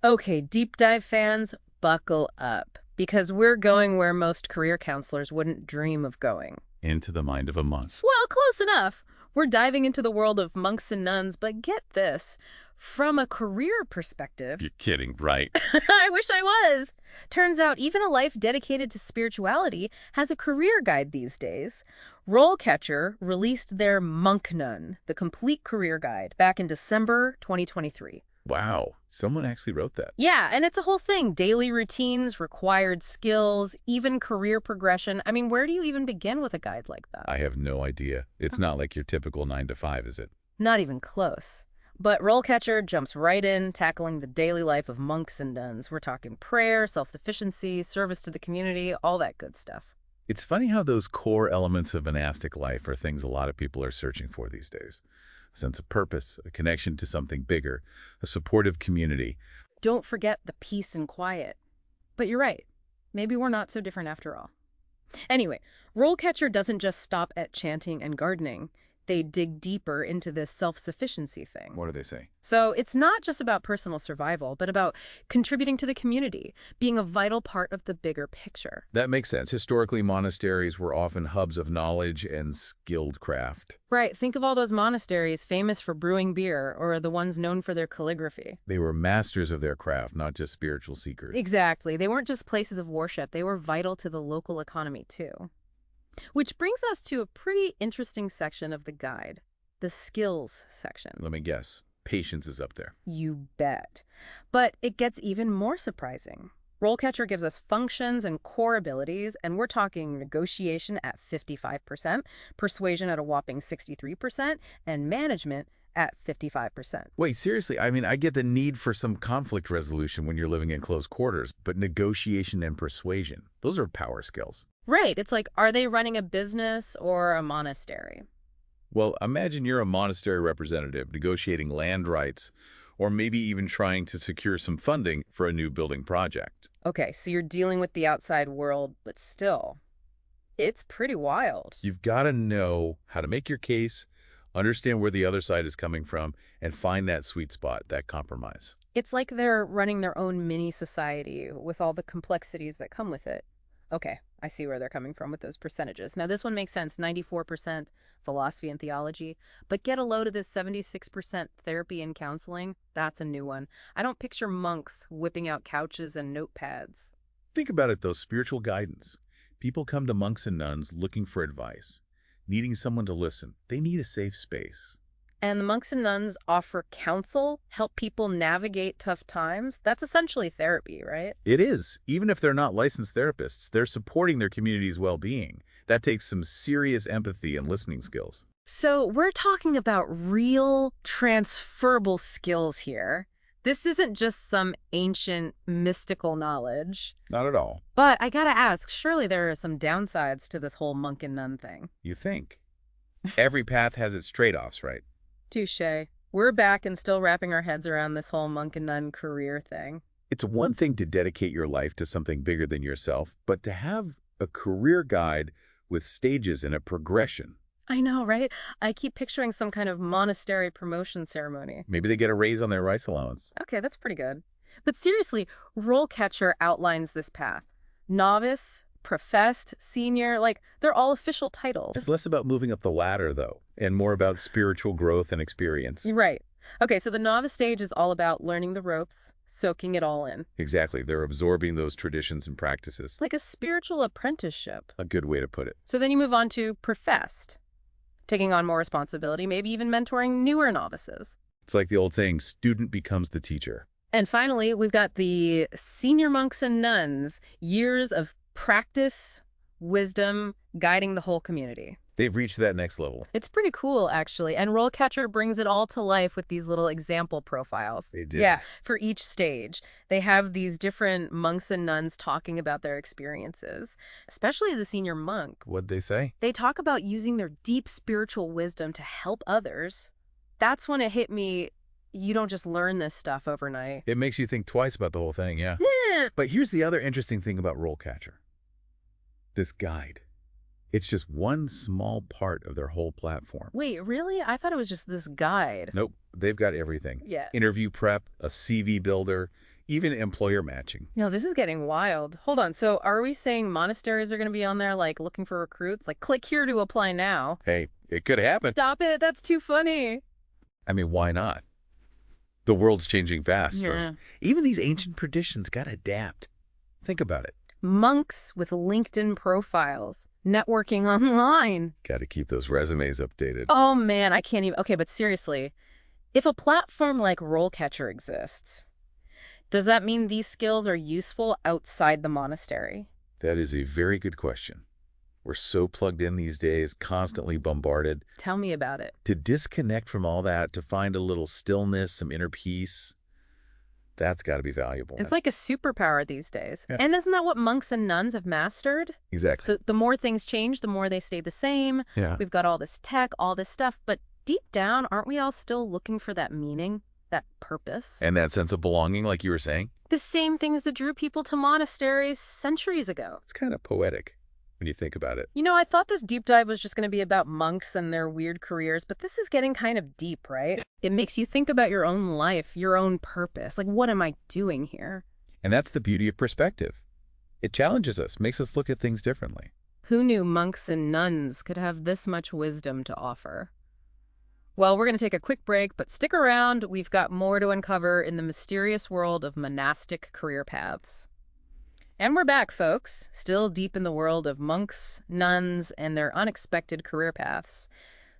Okay, deep dive fans, buckle up, because we're going where most career counselors wouldn't dream of going. Into the mind of a monk. Well, close enough. We're diving into the world of monks and nuns, but get this, from a career perspective, You're kidding, right? I wish I was. Turns out even a life dedicated to spirituality has a career guide these days. RoleCatcher released their Monk-Nun, the complete career guide, back in December 2023. Wow, someone actually wrote that. Yeah, and it's a whole thing. Daily routines, required skills, even career progression. I mean, where do you even begin with a guide like that? I have no idea. It's not like your typical 9 to 5, is it? Not even close. But RoleCatcher jumps right in, tackling the daily life of monks and nuns. We're talking prayer, self-sufficiency, service to the community, all that good stuff. It's funny how those core elements of monastic life are things a lot of people are searching for these days. A sense of purpose, a connection to something bigger, a supportive community. Don't forget the peace and quiet. But you're right. Maybe we're not so different after all. Anyway, RoleCatcher doesn't just stop at chanting and gardening. They dig deeper into this self-sufficiency thing. What do they say? So it's not just about personal survival, but about contributing to the community, being a vital part of the bigger picture. That makes sense. Historically, monasteries were often hubs of knowledge and skilled craft. Right, think of all those monasteries famous for brewing beer, or the ones known for their calligraphy. They were masters of their craft, not just spiritual seekers. Exactly. They weren't just places of worship, they were vital to the local economy too. Which brings us to a pretty interesting section of the guide, the skills section. Let me guess. Patience is up there. You bet. But it gets even more surprising. RoleCatcher gives us functions and core abilities, and we're talking negotiation at 55%, persuasion at a whopping 63%, and management at 55%. Wait, seriously? I mean, I get the need for some conflict resolution when you're living in close quarters, but negotiation and persuasion, those are power skills. Right. It's like, are they running a business or a monastery? Well, imagine you're a monastery representative negotiating land rights, or maybe even trying to secure some funding for a new building project. Okay, so you're dealing with the outside world, but still, it's pretty wild. You've got to know how to make your case, understand where the other side is coming from, and find that sweet spot, that compromise. It's like they're running their own mini society with all the complexities that come with it. Okay, I see where they're coming from with those percentages. Now, this one makes sense, 94% philosophy and theology, but get a load of this 76% therapy and counseling. That's a new one. I don't picture monks whipping out couches and notepads. Think about it, though, spiritual guidance. People come to monks and nuns looking for advice, needing someone to listen. They need a safe space. And the monks and nuns offer counsel, help people navigate tough times. That's essentially therapy, right? It is. Even if they're not licensed therapists, they're supporting their community's well-being. That takes some serious empathy and listening skills. So we're talking about real transferable skills here. This isn't just some ancient mystical knowledge. Not at all. But I gotta ask, surely there are some downsides to this whole monk and nun thing. You think. Every path has its trade-offs, right? Touché. We're back and still wrapping our heads around this whole monk and nun career thing. It's one thing to dedicate your life to something bigger than yourself, but to have a career guide with stages and a progression. I know, right? I keep picturing some kind of monastery promotion ceremony. Maybe they get a raise on their rice allowance. Okay, that's pretty good. But seriously, RoleCatcher outlines this path. Novice, professed, senior, like, they're all official titles. It's less about moving up the ladder, though, and more about spiritual growth and experience. Right. Okay, so the novice stage is all about learning the ropes, soaking it all in. Exactly. They're absorbing those traditions and practices. Like a spiritual apprenticeship. A good way to put it. So then you move on to professed, taking on more responsibility, maybe even mentoring newer novices. It's like the old saying, student becomes the teacher. And finally, we've got the senior monks and nuns, years of practice, wisdom, guiding the whole community. They've reached that next level. It's pretty cool, actually, and RoleCatcher brings it all to life with these little example profiles. They do. Yeah, for each stage. They have these different monks and nuns talking about their experiences, especially the senior monk. What'd they say? They talk about using their deep spiritual wisdom to help others. That's when it hit me, you don't just learn this stuff overnight. It makes you think twice about the whole thing, yeah. But here's the other interesting thing about RoleCatcher. This guide. It's just one small part of their whole platform. Wait, really? I thought it was just this guide. Nope, they've got everything. Yeah. Interview prep, a CV builder, even employer matching. No, this is getting wild. Hold on. So are we saying monasteries are going to be on there, like, looking for recruits? Like, click here to apply now. Hey, it could happen. Stop it. That's too funny. I mean, why not? The world's changing fast. Yeah. Even these ancient traditions got to adapt. Think about it. Monks with LinkedIn profiles, networking online. Got to keep those resumes updated. Oh, man, I can't even. Okay, but seriously, if a platform like RoleCatcher exists, does that mean these skills are useful outside the monastery? That is a very good question. We're so plugged in these days, constantly bombarded. Tell me about it. To disconnect from all that, to find a little stillness, some inner peace, that's got to be valuable. It's like a superpower these days. Yeah. And isn't that what monks and nuns have mastered? Exactly. The more things change, the more they stay the same. Yeah. We've got all this tech, all this stuff, but deep down, aren't we all still looking for that meaning, that purpose? And that sense of belonging, like you were saying? The same things that drew people to monasteries centuries ago. It's kind of poetic when you think about it. You know, I thought this deep dive was just going to be about monks and their weird careers, but this is getting kind of deep, right? It makes you think about your own life, your own purpose. Like, what am I doing here? And that's the beauty of perspective. It challenges us, makes us look at things differently. Who knew monks and nuns could have this much wisdom to offer? Well, we're going to take a quick break, but stick around. We've got more to uncover in the mysterious world of monastic career paths. And we're back, folks, still deep in the world of monks, nuns, and their unexpected career paths.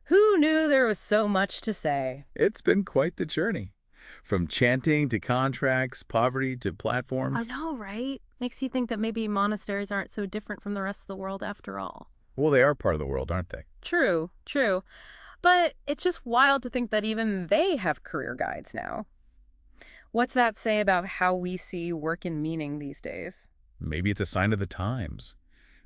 Who knew there was so much to say? It's been quite the journey. From chanting to contracts, poverty to platforms. I know, right? Makes you think that maybe monasteries aren't so different from the rest of the world after all. Well, they are part of the world, aren't they? True, true. But it's just wild to think that even they have career guides now. What's that say about how we see work and meaning these days? Maybe it's a sign of the times.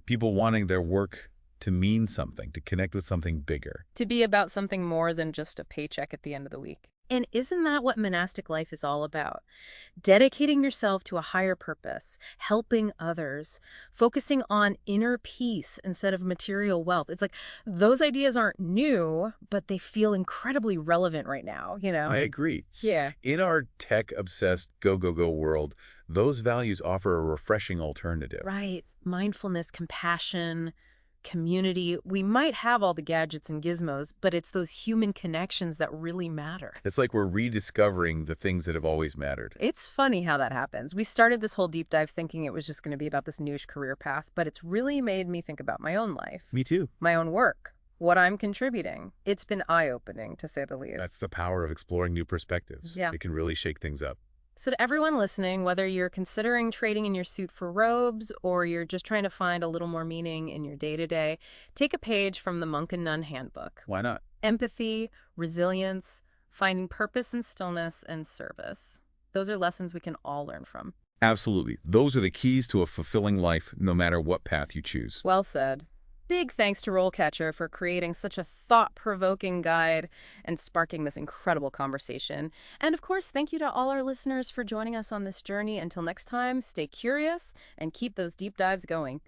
People wanting their work to mean something, to connect with something bigger. To be about something more than just a paycheck at the end of the week. And isn't that what monastic life is all about? Dedicating yourself to a higher purpose, helping others, focusing on inner peace instead of material wealth. It's like those ideas aren't new, but they feel incredibly relevant right now, you know? I agree. Yeah. In our tech-obsessed go-go-go world, those values offer a refreshing alternative. Right. Mindfulness, compassion, community. We might have all the gadgets and gizmos, but it's those human connections that really matter. It's like we're rediscovering the things that have always mattered. It's funny how that happens. We started this whole deep dive thinking it was just going to be about this niche career path, but it's really made me think about my own life, Me too. my own work, what I'm contributing. It's been eye-opening, to say the least. That's the power of exploring new perspectives. Yeah. It can really shake things up. So to everyone listening, whether you're considering trading in your suit for robes or you're just trying to find a little more meaning in your day-to-day, take a page from the Monk-Nun handbook. Why not? Empathy, resilience, finding purpose in stillness, and service. Those are lessons we can all learn from. Absolutely. Those are the keys to a fulfilling life, no matter what path you choose. Well said. Big thanks to RoleCatcher for creating such a thought-provoking guide and sparking this incredible conversation. And of course, thank you to all our listeners for joining us on this journey. Until next time, stay curious and keep those deep dives going.